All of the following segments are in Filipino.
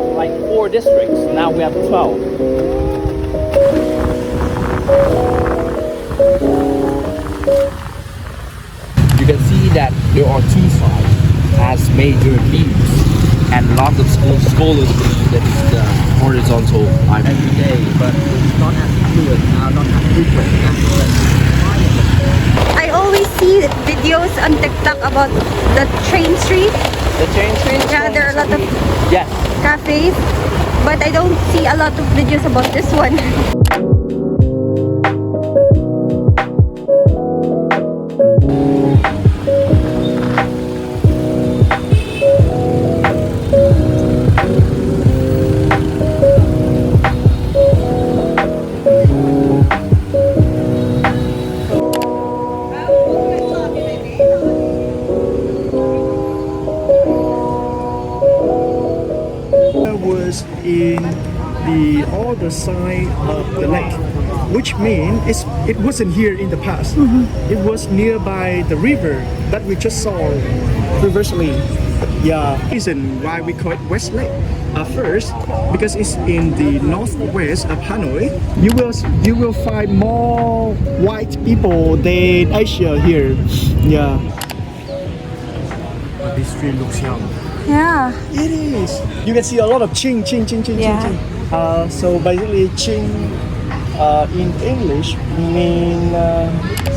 have like 4 districts. Now we have 12. You can see that there are 2 sides as major views, and lots of scholars believe that it's the horizontal every day, but it's not as fluid, not as frequent I always see videos on TikTok about the train street. the train train. Yeah, there are a lot of Yes. cafes, but I don't see a lot of videos about this one. Was in the other side of the lake, which means it wasn't here in the past. It was nearby the river that we just saw previously. Yeah, reason why we call it West Lake. First, because it's in the northwest of Hanoi. You will find more white people than Asia here. Yeah. This street looks young. Yeah. It is. You can see a lot of ching. Yeah. So basically, ching in English mean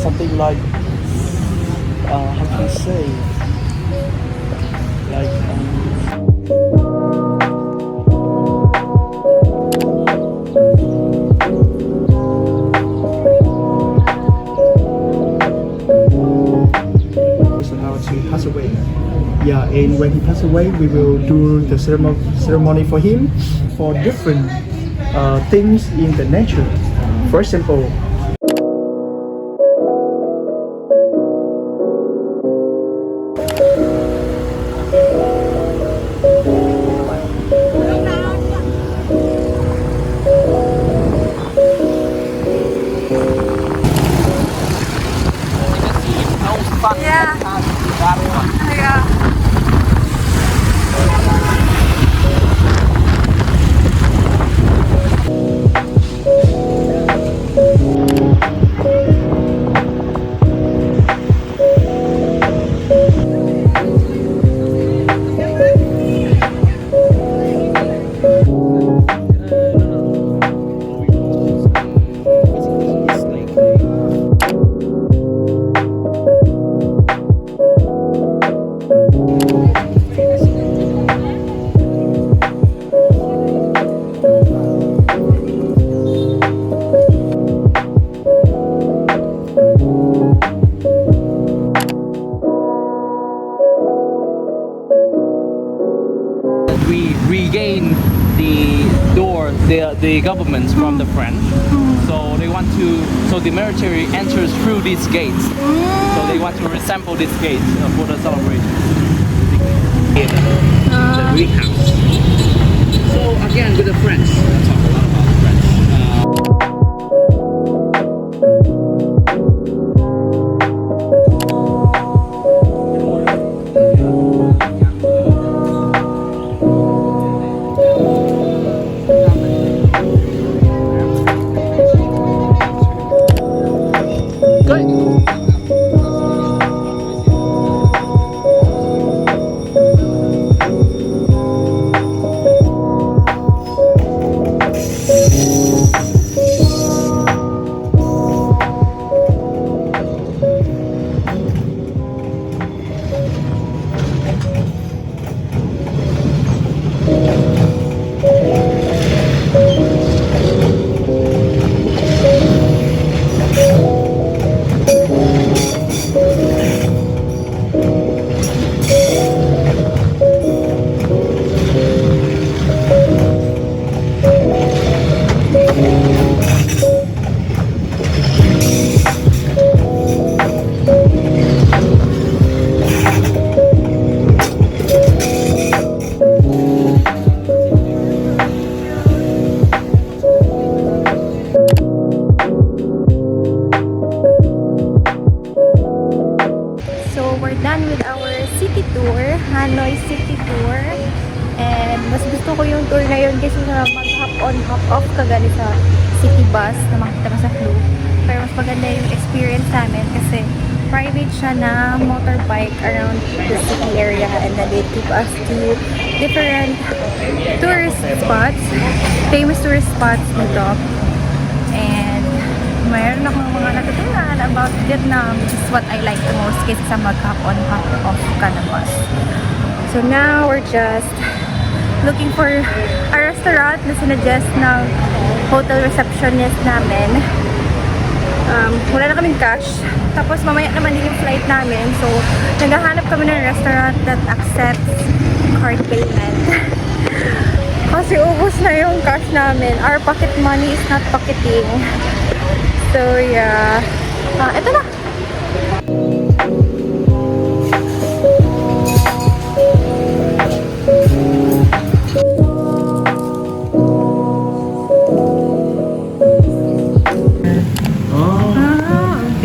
something like how can I say? Like. He passed away. Yeah, and when he passed away, we will do the ceremony for him for different things in the nature. For example, Yeah. Yeah. We regain the governments from the French. So they want to. So the military enters through these gates. So they want to resample these gates for the celebration. The greenhouse. So again with the French. We'll talk a lot about the French. gusto ko yung tour na yun kasi na mag-hop on, hop off ka gali sa city bus na makita mo sa Klook. Pero mas maganda yung experience namin kasi private siya na motorbike around the city area, and then they took us to different tourist spots, famous tourist spots nito. And mayroon akong mga natutunan about Vietnam, which is what I like the most kaysa sa mag-hop on, hop off ka na bus. So now we're just looking for a restaurant na sinuggest ng hotel receptionist namin. Wala na kaming cash. Tapos mamaya naman din yung flight namin. So, naghahanap kami ng restaurant that accepts card payment. Kasi ubos na yung cash namin. Our pocket money is not pocketing. So, yeah. Ito na.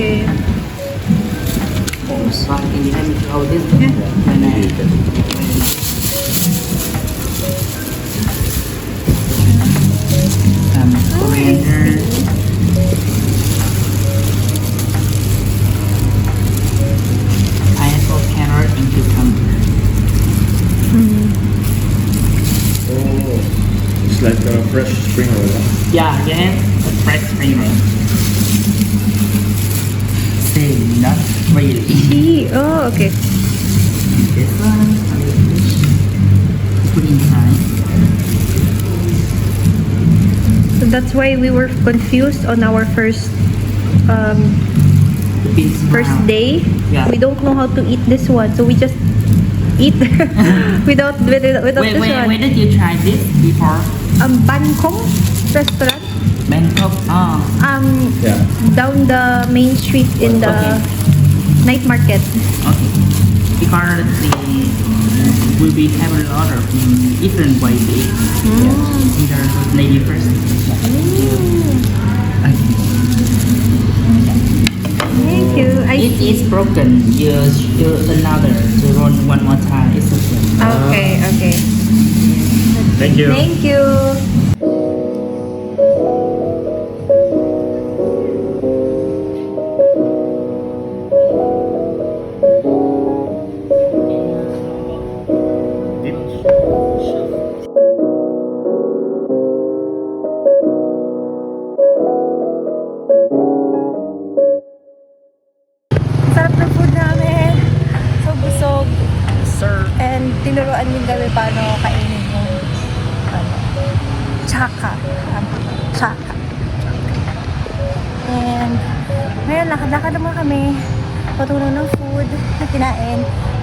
Okay. So in the end, how this when coriander, pineapple, carrot, and cucumber. Oh, it's like a fresh spring roll. Huh? Yeah, yes, a fresh spring roll. Say not really. Oh, okay. This one, put inside. So that's why we were confused on our first The beans first brown. day. Yeah. We don't know how to eat this one, so we just eat without Wait, this one. where did you try this before? Bangkok restaurant. Bangkok. Oh, Yeah. Down the main street in the Okay. night market. okay. Because we will have a lot of different ways to eat. Either lady first. Thank you. If it's broken, you another to run one more time. It's okay. Okay. Thank you. Thank you. Sarap ng food namin. So busog. Sir. And tinuruan din kami paano kainin yung chaka. Chaka. And ngayon, lakad-lakad naman kami. Patuno ng food na kinain.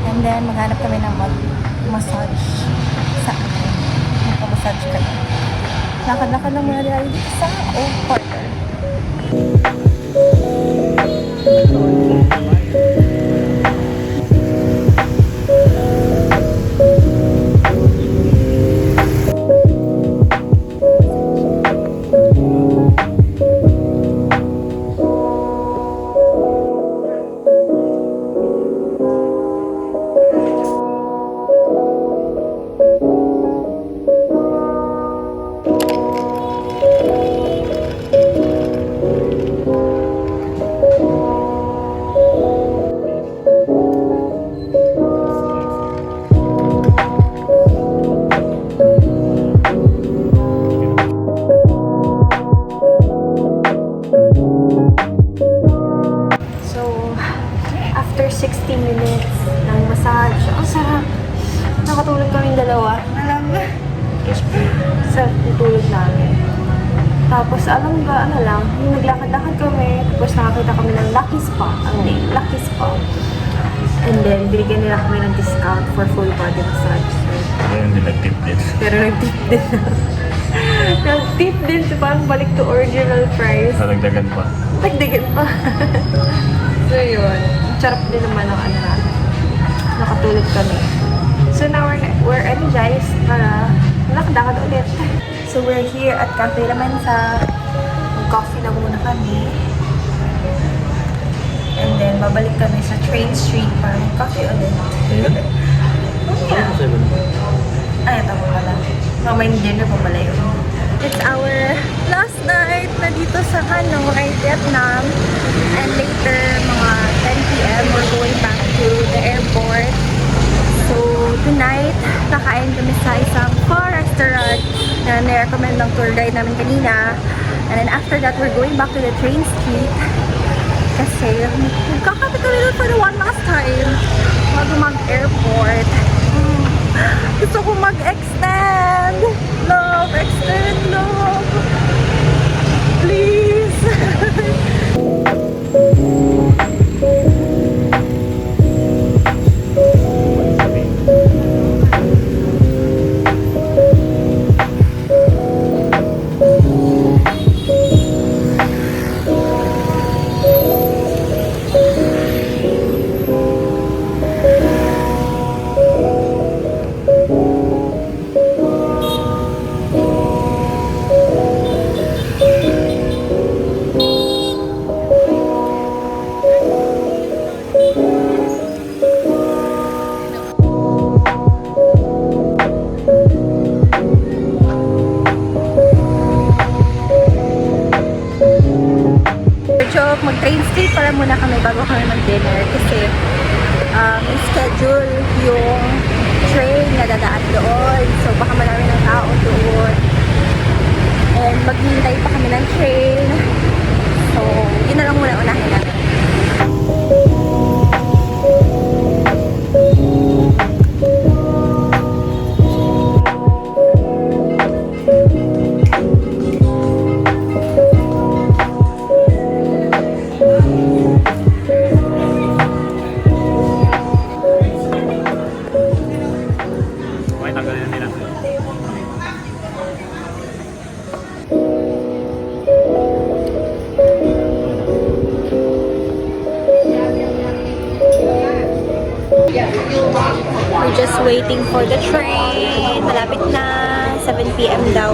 And then maghanap kami ng massage sa akin. Magpa-massage kami. Lakad-lakad lang muna dito sa old quarter. After 60 minutes ng massage, ang sarap. Nakatulog kaming dalawa. Alam ba? Sarap yung tulog namin. Tapos, alam ba, ano lang, yung naglakad-lakad kami, tapos nakakita kami ng Lucky Spa, ang name, Lucky Spa. And then, binigyan nila kami ng discount for full body massage. Ayun, nilagtip din. Pero nag-tip din. Nag-tip din, so parang balik to original price. Nalagdagan pa. Dagdagan pa. So yun, charap din naman ang ano natin. Nakatulog kami. So now we're energized para lakad-lakad ulit. So we're here at Cafe Lamansa. Mag-coffee na muna kami. And then babalik kami sa Train Street para mag-coffee ulit. Ay, ito pala. Mamay dinner pa pala yun. It's our last night na dito sa Hanoi, Vietnam. And later, mga 10 p.m., we're going back to the airport. So, tonight, kakain kami sa isang bar restaurant na nirecommend ng tour guide namin kanina. And then after that, we're going back to the train street. Kasi, magkakapit kami doon for the one last time bago mag-airport. Gusto ko mag-extend. Love, extend, love. Please. Mag-train street para muna kami bago kami mag-dinner kasi schedule yung train na dadaan doon. So baka marami ng tao doon. And maghihintay pa kami ng train. So yun na lang muna unahin natin. We're just waiting for the train. Malapit na. 7 p.m. daw.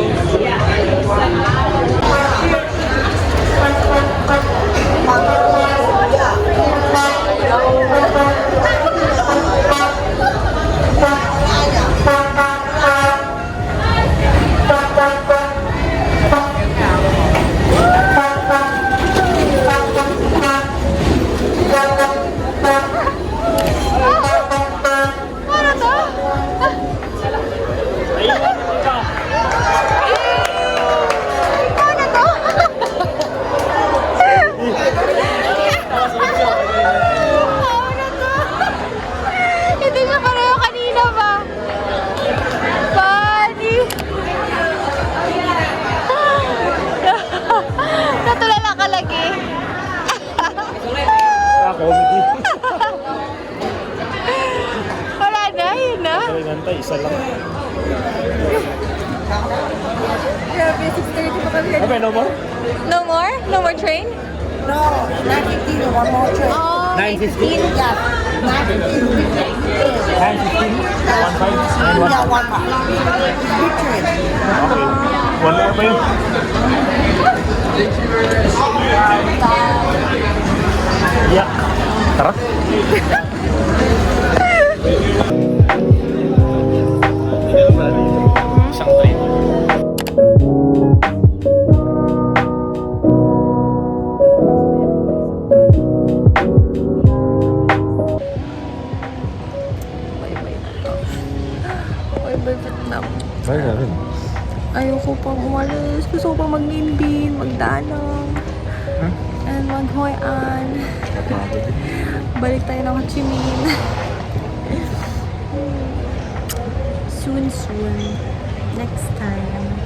Wala na, yun na. Isa lang. Grabe, 6:30 pa kami. Okay, no more? No more? No more train? No, 9:15, one more train. Oh, 9:15? Yeah, 9:15. 9:15? 1:5? Yeah, one more. Good train. Okay. One more ba yun? Yeah. Tara. Isang train. Bye-bye Vietnam. Bye na rin. Ayoko pang umalis. Gusto ko pang mag-Ninh, magdanong. And mag-Hoi An. Balik tayo ng Ho Chi Minh. Soon. Next time.